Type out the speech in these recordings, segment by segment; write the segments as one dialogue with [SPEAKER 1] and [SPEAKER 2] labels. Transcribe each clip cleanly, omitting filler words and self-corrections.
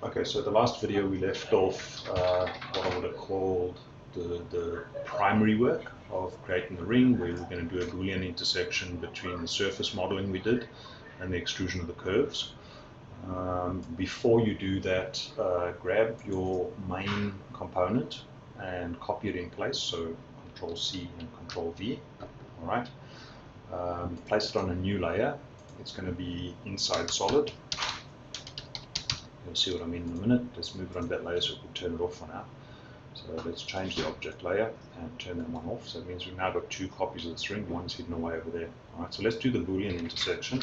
[SPEAKER 1] Okay, so the last video we left off what I would have called the primary work of creating the ring, where we're going to do a Boolean intersection between the surface modeling we did and the extrusion of the curves. Before you do that, grab your main component and copy it in place, so Control C and Control V, all right? Place it on a new layer. It's going to be inside solid. You'll see what I mean in a minute. Let's move it on that layer so we can turn it off for now. So let's change the object layer and turn that one off. So it means we've now got two copies of this ring. One's hidden away over there. All right, so let's do the Boolean intersection.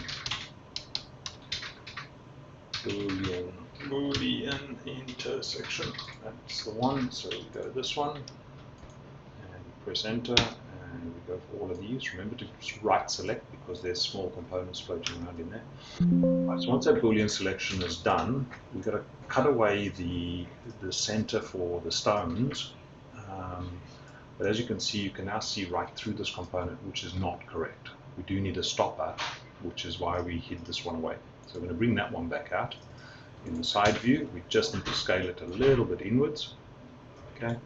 [SPEAKER 1] Boolean intersection. That's the one. So we go to this one and press enter. And we go for all of these. Remember to right select because there's small components floating around in there. Right, so once that Boolean selection is done, we've got to cut away the center for the stones. But as you can see, you can now see right through this component, which is not correct. We do need a stopper, which is why we hid this one away. So we're going to bring that one back out. In the side view, we just need to scale it a little bit inwards. Okay,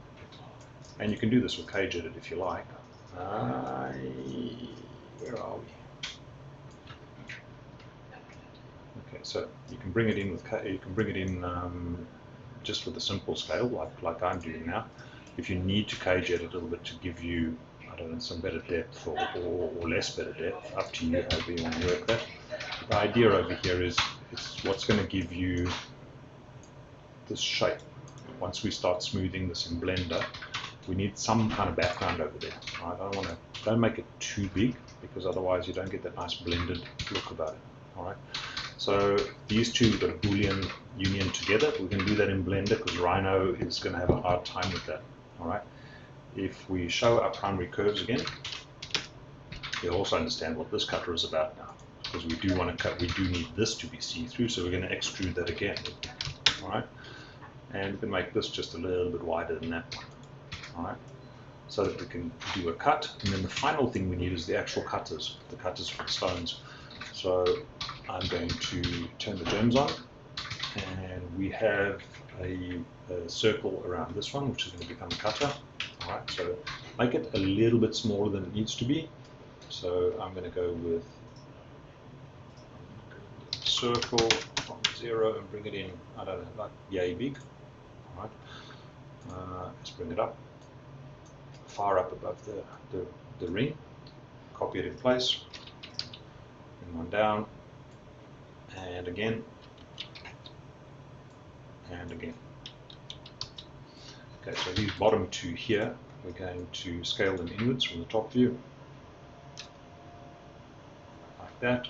[SPEAKER 1] and you can do this with Cage Edit if you like. Where are we? Okay, so you can bring it in with just with a simple scale, like I'm doing now. If you need to Cage Edit a little bit to give you, I don't know, some better depth or less better depth, up to you however you want to work that. The idea over here is it's what's going to give you this shape. Once we start smoothing this in Blender, we need some kind of background over there. Right? Don't make it too big because otherwise you don't get that nice blended look about it. All right. So these two have got a Boolean union together. We can do that in Blender because Rhino is going to have a hard time with that. All right. If we show our primary curves again, you'll also understand what this cutter is about now, because we do want to cut. We do need this to be see-through, so we're going to extrude that again. All right. And we can make this just a little bit wider than that one. All right. So that we can do a cut, and then the final thing we need is the actual cutters, the cutters for the stones. So I'm going to turn the gems on, and we have a circle around this one, which is going to become a cutter. All right, so make it a little bit smaller than it needs to be. So I'm going to go with circle from 0 and bring it in, I don't know, like yay big. All right, let's bring it up, far up above the ring, copy it in place, bring one down, and again, and again. Okay, so these bottom two here, we're going to scale them inwards from the top view, like that.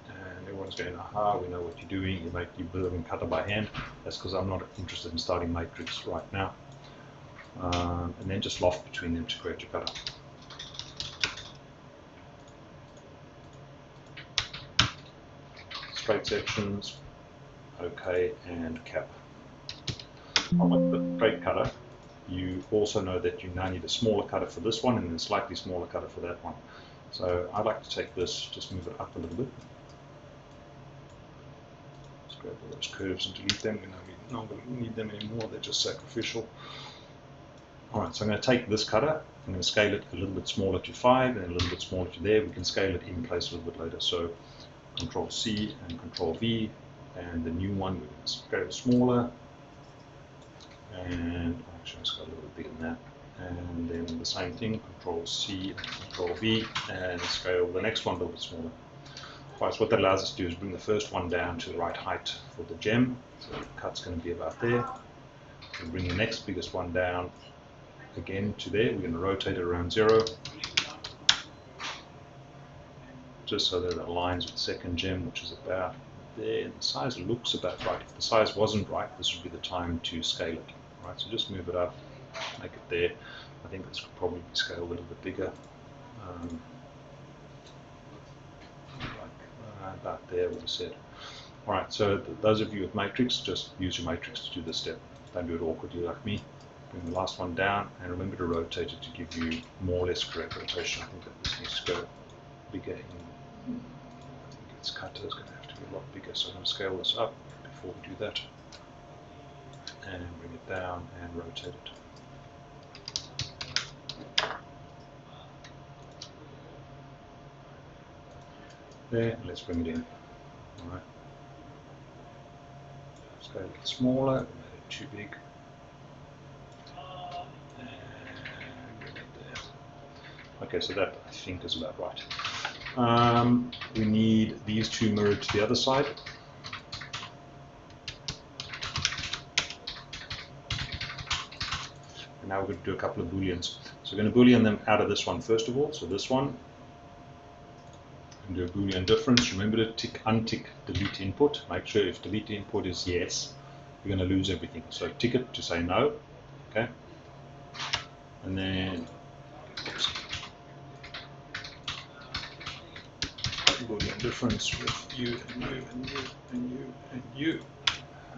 [SPEAKER 1] And everyone's going, aha, we know what you're doing, you're building cutter by hand. That's because I'm not interested in starting matrix right now. And then just loft between them to create your cutter. Straight sections, okay, and cap. On the straight cutter, you also know that you now need a smaller cutter for this one and then a slightly smaller cutter for that one. So I'd like to take this, just move it up a little bit. Let's grab all those curves and delete them. We're not going to need them anymore, they're just sacrificial. Alright, so I'm going to take this cutter, I'm going to scale it a little bit smaller to 5 and a little bit smaller to there. We can scale it in place a little bit later. So Control C and Control V, and the new one we're going to scale smaller. And actually, let's go a little bit bigger than that. And then the same thing, Control C and Control V, and scale the next one a little bit smaller. Right, so what that allows us to do is bring the first one down to the right height for the gem. So the cut's going to be about there. We'll bring the next biggest one down again to there. We're going to rotate it around 0, just so that it aligns with the second gem, which is about there. And the size looks about right. If the size wasn't right, this would be the time to scale it. Right, so just move it up, make it there. I think this could probably be scaled a little bit bigger, like about there, what I said. All right, so those of you with matrix, just use your matrix to do this step. Don't do it awkwardly like me. Bring the last one down, and remember to rotate it to give you more or less correct rotation. I think that this needs to go bigger. I think its cutter is going to have to be a lot bigger, so I'm going to scale this up before we do that. and bring it down and rotate it. There, and let's bring it in. All right. Let's go a little smaller, made it too big. And bring it there. Okay, so that I think is about right. We need these two mirrored to the other side. And now we're going to do a couple of booleans. So we're going to boolean them out of this one first of all. So this one, and do a boolean difference. Remember to tick, untick delete input. Make sure if delete input is yes, you're going to lose everything. So tick it to say no. Okay. And then oops, boolean difference with you and you and you and you and you.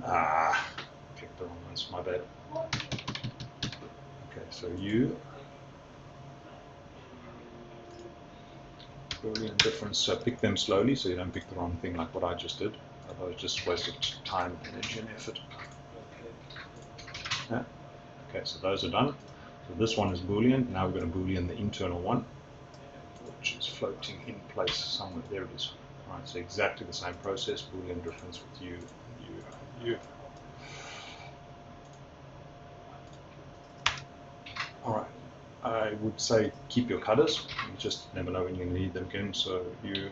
[SPEAKER 1] Ah, clicked the wrong ones. My bad. Okay, so you. Boolean difference, so pick them slowly so you don't pick the wrong thing like what I just did. Otherwise just wasted time, energy and effort. Yeah. Okay, so those are done. So this one is Boolean. Now we're going to Boolean the internal one, which is floating in place somewhere. There it is. All right, so exactly the same process, Boolean difference with you, you, you. All right. I would say keep your cutters. You just never know when you need them again. So you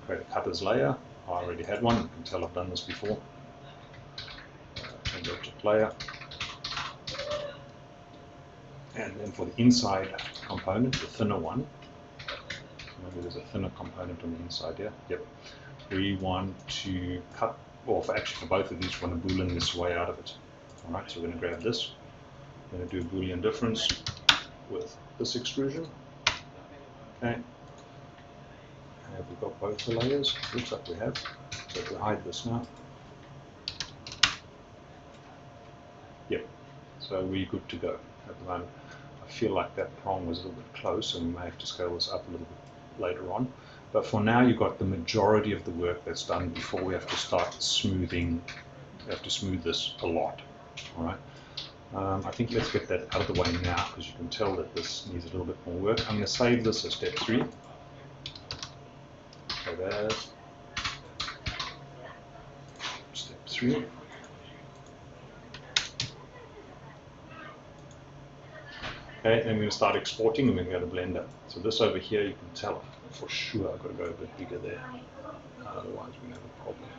[SPEAKER 1] create a cutters layer. I already had one. You can tell I've done this before. And object layer. And then for the inside component, the thinner one. Maybe there's a thinner component on the inside here. Yep. We want to cut, or actually for both of these, we want to boolean this way out of it. All right. So we're going to grab this. We're going to do a Boolean difference with this extrusion. Okay. Have we got both the layers? Looks like we have. So if we hide this now. Yep. So we're good to go at the moment. I feel like that prong was a little bit close, and we may have to scale this up a little bit later on. But for now, you've got the majority of the work that's done before we have to start smoothing. We have to smooth this a lot. All right. I think let's get that out of the way now, because you can tell that this needs a little bit more work. I'm going to save this as step 3. So there's step 3. Okay, then we're going to start exporting, and we're going to go to Blender. So this over here, you can tell for sure I've got to go a bit bigger there. Otherwise, we have a problem.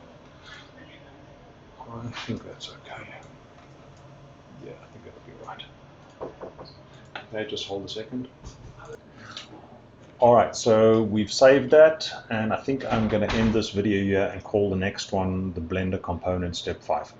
[SPEAKER 1] I think that's okay. Yeah, I think that'll be right. Okay, just hold a second. Alright, so we've saved that, and I think I'm going to end this video here and call the next one the Blender component step 5.